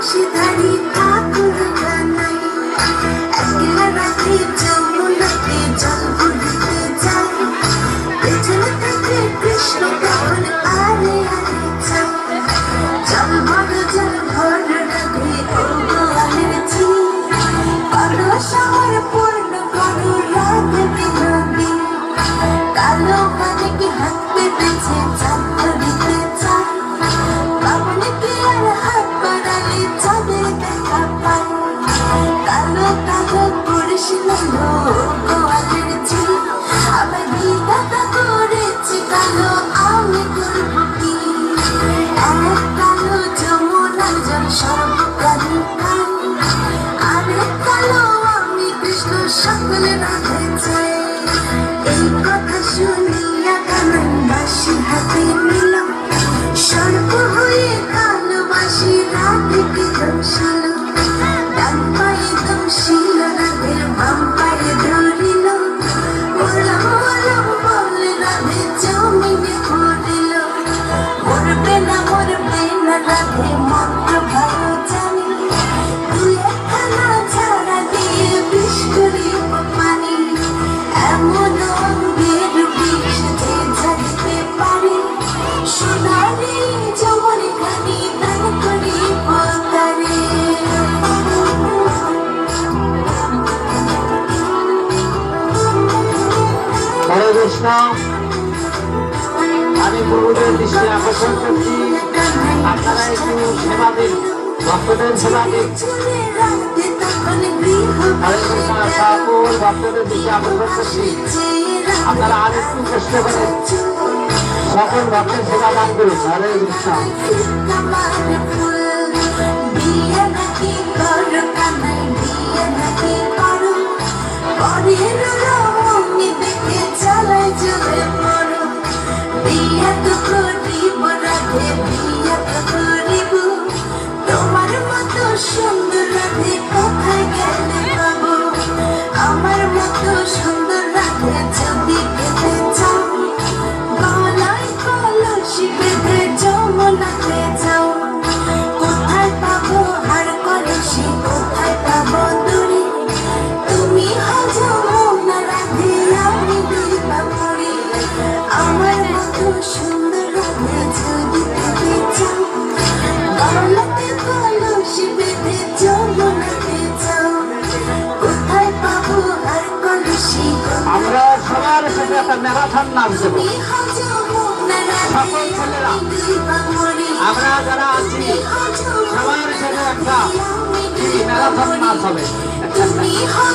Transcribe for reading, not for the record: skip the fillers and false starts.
বাঁশিধারী ঠাকুর বানাই একলা রাতে যমুনাতে জল ভরিতে যায় পেছনে থাকে কৃষ্ণ তখন আরে আরে যায় জল ভর রাধে ও গোয়ালের ঝি করো শহর পূর্ণ করো রাধে বিনোদী কালো কানে হাত পেতেছে চাঁদ ধরিতে চায় বামনে আর হাত বাড়ালে চাঁদের দেখা পায় কালো কালো করেছিল গোয়ালের ঝি আবার বিধাতা করেছে কালো আমি করবো কি এক কালো যমুনার জল সর্বকালী খাই আরেক কালো আমি কৃষ্ণ সকলে রাধেছে এই কথা শুনিয়া কানাই বাঁশি হাতে নিল সর্প হয়ে কালো বাঁশি রাধেকে দোষিল ডান পায়ে দোষিল রাধের বাম পায়ে ধরিল ওলম ওলম বলে রাধে জমিনে পড়িল মরবে না রাধে মন্ত্র ভালো জানি দুই একখানা ছাড়া দিয়ে বিষ করিব পানি এমন অঙ্গের বিষ যে ঝাড়িতে পারে সোনারি যমন খানি দান করিব তারে হরে কৃষ্ণ। আমি প্রভুদের দৃষ্টি আকর্ষণ করছি, আপনারা একটু সেবা দিন, ভক্তদের সেবা দিন। হরে কৃষ্ণ। সকল ভক্তদের দৃষ্টি আকর্ষণ করছি, আপনারা আর একটু চেষ্টা করেন, সকল ভক্তের সেবা দান করুন। হরে কৃষ্ণ। চালাই চলে পড়ো বিয়া তো করিব রাধে বিয়া তো করিব তোমার মতো সুন্দর রাধে কোথায় গেলে পাবো আমার মতো সুন্দর রাধে যদি পেতে চাও গলায় কলসি বেঁধে যমুনাতে যাও কোথায় পাবো হার কলসি কোথায় পাবো দড়ি তুমি হও যমুনা রাধে আমি দুর্গা পড়ি আমার মতো সুন্দর রাধে যদি পেতে চাও গলাতে কলসি বেঁধে যমুনাতে যাও কোথায় পাবো হার কলসি আমরা সবার সাথে একটা ম্যারাথন নাচ দেবো, তুমি হও যমুনা রাধে সকল ছেলেরা আমি দুর্গা পড়ি আমরা যারা আছি সবার সাথে একটা ম্যারাথন নাচ হবে। তুমি হও